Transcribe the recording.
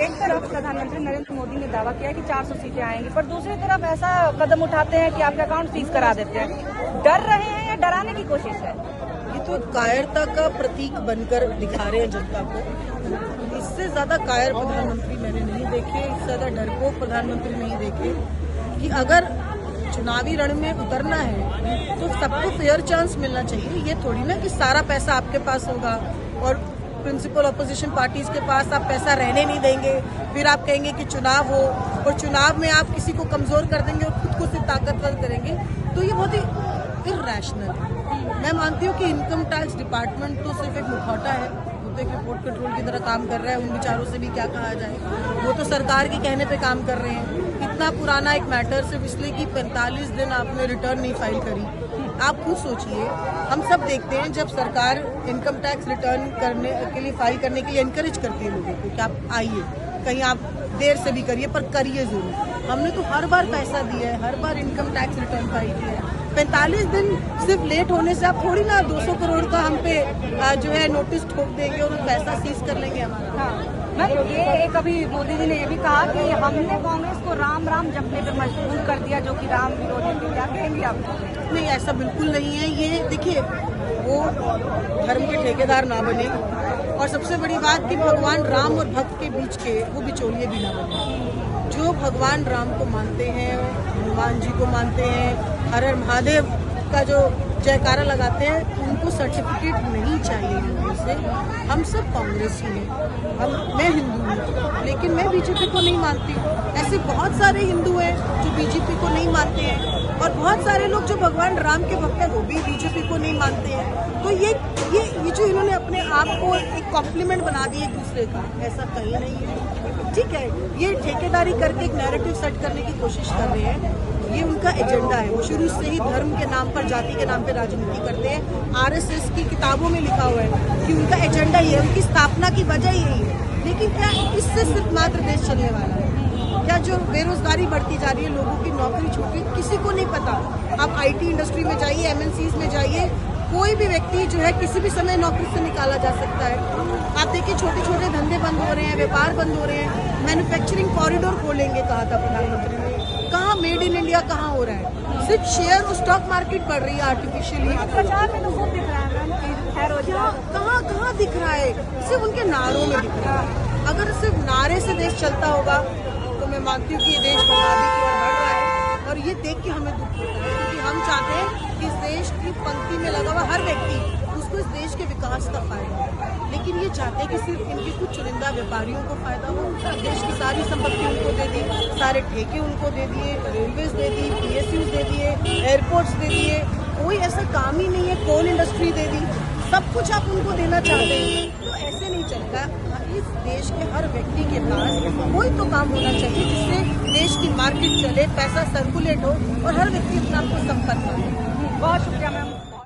एक तरफ प्रधानमंत्री नरेंद्र मोदी ने दावा किया कि 400 सीटें आएंगी, पर दूसरी तरफ ऐसा कदम उठाते हैं कि आपके अकाउंट सीज करा देते हैं। डर रहे हैं या डराने की कोशिश है? ये तो कायरता का प्रतीक बनकर दिखा रहे हैं जनता को। इससे ज्यादा कायर प्रधानमंत्री मैंने नहीं देखे, इससे ज्यादा डरपोक प्रधानमंत्री नहीं देखे। कि अगर चुनावी रण में उतरना है तो सबको फेयर चांस मिलना चाहिए। ये थोड़ी ना कि सारा पैसा आपके पास होगा और प्रिंसिपल अपोजिशन पार्टीज के पास आप पैसा रहने नहीं देंगे, फिर आप कहेंगे कि चुनाव हो और चुनाव में आप किसी को कमजोर कर देंगे और खुद को सिर्फ ताकतवर करेंगे, तो ये बहुत ही इर्रेशनल है। मैं मानती हूँ कि इनकम टैक्स डिपार्टमेंट तो सिर्फ एक मुखौटा है, वो तो एक रिपोर्ट कंट्रोल की तरह काम कर रहा है। उन विचारों से भी क्या कहा जाए, वो तो सरकार के कहने पे काम कर रहे हैं। इतना पुराना एक मैटर सिर्फ इसलिए कि 45 दिन आपने रिटर्न नहीं फाइल करी। आप खुद सोचिए, हम सब देखते हैं जब सरकार इनकम टैक्स रिटर्न करने के लिए फाइल करने के लिए एनकरेज करती है लोगों को कि आप आइए, कहीं आप देर से भी करिए पर करिए जरूर। हमने तो हर बार पैसा दिया है, हर बार इनकम टैक्स रिटर्न फाइल किया है। 45 दिन सिर्फ लेट होने से आप थोड़ी ना 200 करोड़ का हम पे जो है नोटिस ठोक देंगे और पैसा सीज कर लेंगे हमारा। हाँ, ये एक अभी मोदी जी ने ये भी कहा कि हमने कांग्रेस को राम राम जपने पे मजबूर कर दिया, जो कि राम विरोधी थी। क्या कहेंगे आप? नहीं, ऐसा बिल्कुल नहीं है। ये देखिए, वो धर्म के ठेकेदार ना बने और सबसे बड़ी बात कि भगवान राम और भक्त के बीच के वो बिचौलिए भी ना बने। जो भगवान राम को मानते हैं, हनुमान जी को मानते हैं, हर हर महादेव का जो जयकारा लगाते हैं, उनको सर्टिफिकेट नहीं चाहिए हिंदू से। हम सब कांग्रेसी हैं, मैं हिंदू हूँ लेकिन मैं बीजेपी को नहीं मानती। ऐसे बहुत सारे हिंदू हैं जो बीजेपी को नहीं मानते हैं और बहुत सारे लोग जो भगवान राम के भक्त हैं वो भी बीजेपी को नहीं मानते हैं। तो ये जो इन्होंने अपने आप को एक कॉम्प्लीमेंट बना दिया एक दूसरे का, ऐसा कहीं नहीं है। ठीक है, ये ठेकेदारी करके एक नैरेटिव सेट करने की कोशिश कर रहे हैं, ये उनका एजेंडा है। वो शुरू से ही धर्म के नाम पर, जाति के नाम पर राजनीति करते हैं। आरएसएस की किताबों में लिखा हुआ है कि उनका एजेंडा ये है, उनकी स्थापना की वजह यही है। लेकिन क्या इससे सिर्फ मात्र देश चलने वाला है? क्या जो बेरोजगारी बढ़ती जा रही है, लोगों की नौकरी छूट रही है, किसी को नहीं पता। आप आईटी इंडस्ट्री में जाइए, एमएनसीज में जाइए, कोई भी व्यक्ति जो है किसी भी समय नौकरी से निकाला जा सकता है। आप देखिए, छोटे छोटे धंधे बंद हो रहे हैं, व्यापार बंद हो रहे हैं। मैन्युफैक्चरिंग कॉरिडोर खोलेंगे कहा था प्रधानमंत्री ने, कहाँ मेड इन इंडिया कहाँ हो रहा है? सिर्फ शेयर और स्टॉक मार्केट बढ़ रही है आर्टिफिशियली। कहाँ दिख रहा है? सिर्फ उनके नारों में दिख रहा है। अगर सिर्फ नारे से देश चलता होगा तो मैं मानती हूँ कि ये देश बर्बादी की ओर बढ़ रहा है। और ये देख के हमें दुख होता है, क्योंकि हम चाहते हैं कि इस देश की पंक्ति में लगा हुआ हर व्यक्ति, उसको इस देश के विकास का फायदा हो। लेकिन ये चाहते हैं कि सिर्फ इनके कुछ चुनिंदा व्यापारियों को फायदा हो। देश की सारी संपत्ति उनको दे दी, सारे ठेके उनको दे दिए, रेलवेज दे दी, PSUs दे दिए, एयरपोर्ट्स दे दिए, कोई ऐसा काम ही नहीं है, कोल इंडस्ट्री दे दी, सब कुछ आप उनको देना चाहते हैं। तो ऐसे नहीं चलता। इस देश के हर व्यक्ति के पास कोई तो काम होना चाहिए जिससे देश की मार्केट चले, पैसा सर्कुलेट हो और हर व्यक्ति अपना आपको संपन्न हो। बहुत शुक्रिया मैम।